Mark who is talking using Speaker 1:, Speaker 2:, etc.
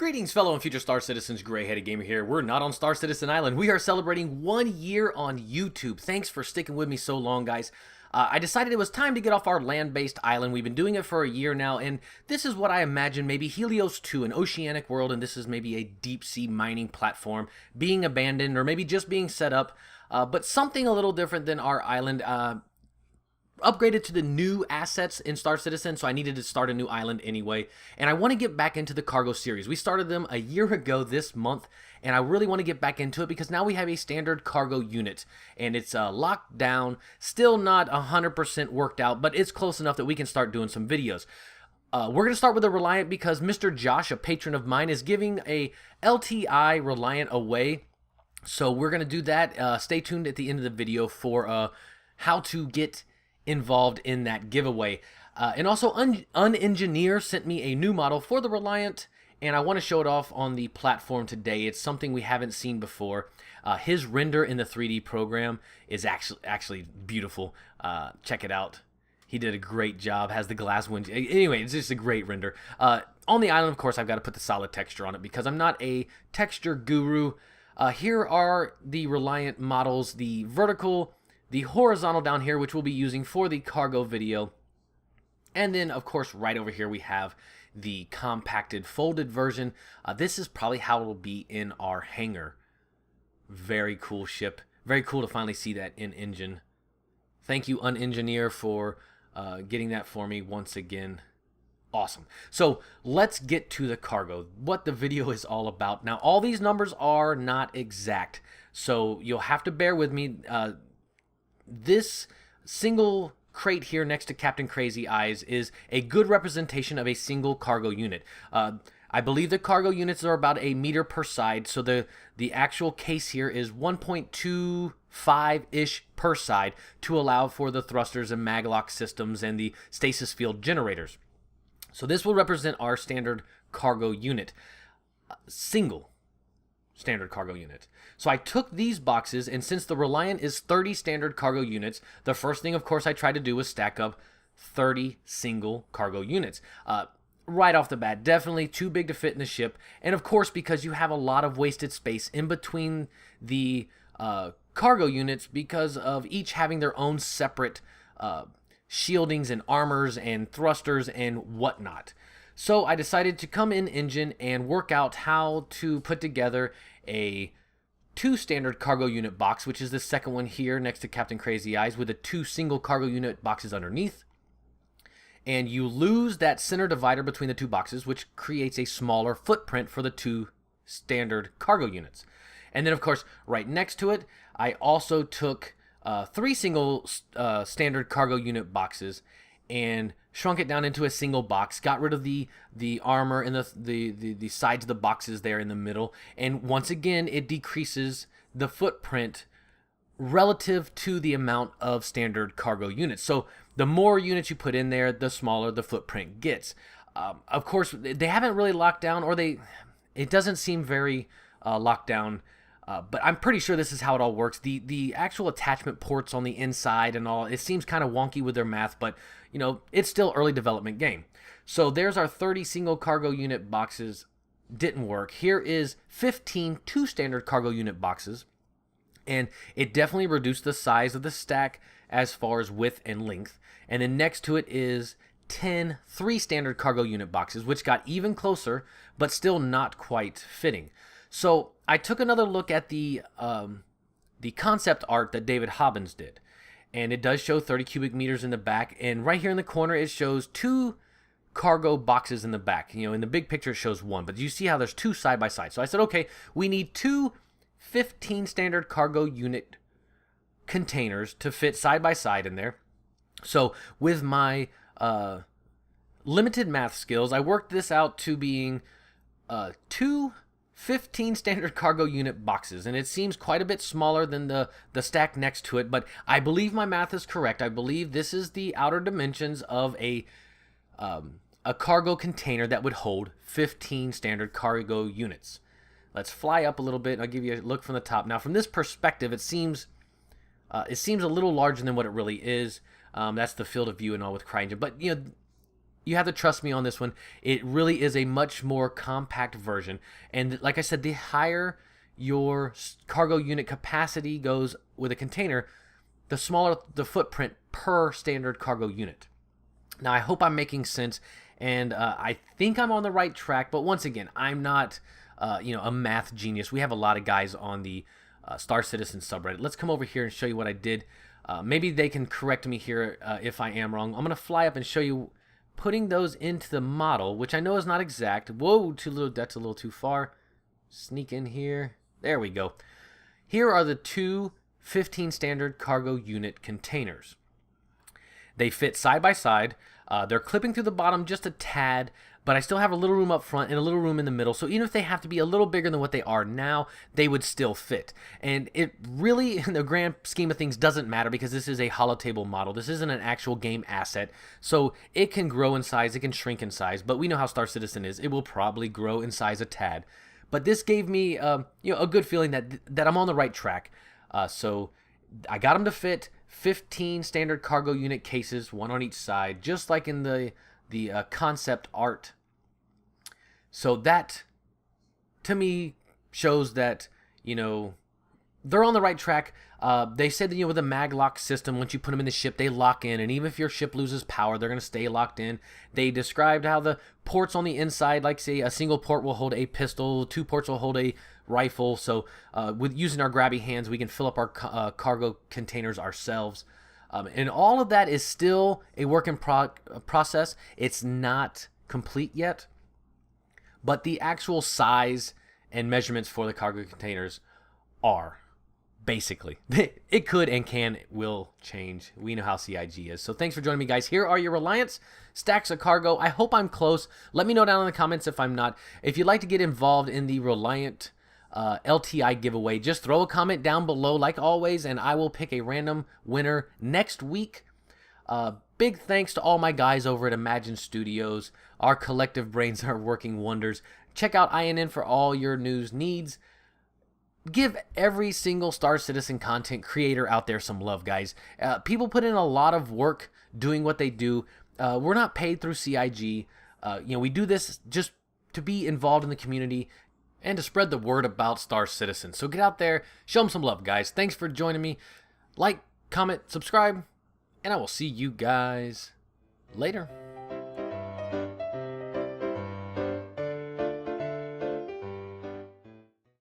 Speaker 1: Greetings, fellow and future Star Citizens. Gray-headed Gamer here. We're not on Star Citizen Island. We are celebrating 1 year on YouTube. Thanks for sticking with me so long, guys. I decided it was time to get off our land-based island. We've been doing it for a year now, and this is what I imagine maybe Helios 2, an oceanic world, and this is maybe a deep-sea mining platform being abandoned or maybe just being set up, but something a little different than our island. Upgraded to the new assets in Star Citizen, so I needed to start a new island anyway. And I want to get back into the cargo series. We started them a year ago this month, and I really want to get back into it because now we have a standard cargo unit, and it's locked down, still not 100% worked out, but it's close enough that we can start doing some videos. We're going to start with the Reliant because Mr. Josh, a patron of mine, is giving a LTI Reliant away. So we're going to do that. Stay tuned at the end of the video for how to get involved in that giveaway. And also Unengineer sent me a new model for the Reliant, and I want to show it off on the platform today. It's something we haven't seen before. His render in the 3D program is actually beautiful. Check it out. He did a great job. Has the glass window. Anyway, it's just a great render. On the island, of course, I've got to put the solid texture on it because I'm not a texture guru. Here are the Reliant models, the vertical, the horizontal down here, which we'll be using for the cargo video. And then, of course, right over here we have the compacted folded version. This is probably how it'll be in our hangar. Very cool ship. Very cool to finally see that in engine. Thank you, Unengineer, for getting that for me once again. Awesome. So let's get to the cargo, what the video is all about. Now, all these numbers are not exact, so you'll have to bear with me. This single crate here next to Captain Crazy Eyes is a good representation of a single cargo unit. I believe the cargo units are about a meter per side, so the actual case here is 1.25-ish per side to allow for the thrusters and maglock systems and the stasis field generators. So this will represent our standard cargo unit. Single standard cargo unit. So I took these boxes, and since the Reliant is 30 standard cargo units, the first thing, of course, I tried to do was stack up 30 single cargo units. Right off the bat, definitely too big to fit in the ship, and of course, because you have a lot of wasted space in between the cargo units because of each having their own separate shieldings and armors and thrusters and whatnot. So I decided to come in engine and work out how to put together a 2 standard cargo unit box, which is the second one here next to Captain Crazy Eyes, with the 2 single cargo unit boxes underneath. And you lose that center divider between the 2 boxes, which creates a smaller footprint for the 2 standard cargo units. And then, of course, right next to it, I also took 3 single standard cargo unit boxes and shrunk it down into a single box, got rid of the armor and the sides of the boxes there in the middle, and once again it decreases the footprint relative to the amount of standard cargo units. So the more units you put in there, the smaller the footprint gets. Of course, they haven't really locked down, or it doesn't seem very locked down. But I'm pretty sure this is how it all works. The actual attachment ports on the inside and all, it seems kind of wonky with their math, but you know, it's still early development game. So there's our 30 single cargo unit boxes. Didn't work. Here is 15 2 standard cargo unit boxes, and it definitely reduced the size of the stack as far as width and length. And then next to it is 10 3 standard cargo unit boxes, which got even closer, but still not quite fitting. So I took another look at the concept art that David Hobbins did, and it does show 30 cubic meters in the back, and right here in the corner it shows 2 cargo boxes in the back. You know, in the big picture it shows 1, but you see how there's 2 side by side. So I said, okay, we need 2 15 standard cargo unit containers to fit side by side in there. So with my limited math skills, I worked this out to being 2 15 standard cargo unit boxes, and it seems quite a bit smaller than the stack next to it, but I believe my math is correct. I believe this is the outer dimensions of a cargo container that would hold 15 standard cargo units. Let's fly up a little bit, and I'll give you a look from the top. Now, from this perspective, it seems a little larger than what it really is. That's the field of view and all with CryEngine, but you know, you have to trust me on this one. It really is a much more compact version. And like I said, the higher your cargo unit capacity goes with a container, the smaller the footprint per standard cargo unit. Now, I hope I'm making sense, and I think I'm on the right track. But once again, I'm not, a math genius. We have a lot of guys on the Star Citizen subreddit. Let's come over here and show you what I did. Maybe they can correct me here if I am wrong. I'm going to fly up and show you putting those into the model, which I know is not exact. Whoa, that's a little too far. Sneak in here. There we go. Here are the two 15 standard cargo unit containers. They fit side by side. They're clipping through the bottom just a tad, but I still have a little room up front and a little room in the middle. So even if they have to be a little bigger than what they are now, they would still fit. And it really, in the grand scheme of things, doesn't matter because this is a holotable model. This isn't an actual game asset. So it can grow in size, it can shrink in size, but we know how Star Citizen is. It will probably grow in size a tad. But this gave me a good feeling that I'm on the right track. So I got them to fit 15 standard cargo unit cases, one on each side, just like in the concept art. So that, to me, shows that, they're on the right track. They said that, with a mag lock system, once you put them in the ship, they lock in. And even if your ship loses power, they're going to stay locked in. They described how the ports on the inside, like, say, a single port will hold a pistol, 2 ports will hold a rifle. So with using our grabby hands, we can fill up our cargo containers ourselves. And all of that is still a work in process. It's not complete yet. But the actual size and measurements for the cargo containers are. Basically, it could and will change. We know how CIG is. So thanks for joining me, guys. Here are your Reliance stacks of cargo. I hope I'm close. Let me know down in the comments if I'm not. If you'd like to get involved in the Reliant LTI giveaway, just throw a comment down below like always, and I will pick a random winner next week. Big thanks to all my guys over at Imagine Studios. Our collective brains are working wonders. Check out INN for all your news needs. Give every single Star Citizen content creator out there some love, guys. People put in a lot of work doing what they do. We're not paid through CIG. We do this just to be involved in the community and to spread the word about Star Citizen. So get out there, show them some love, guys. Thanks for joining me. Like, comment, subscribe, and I will see you guys later.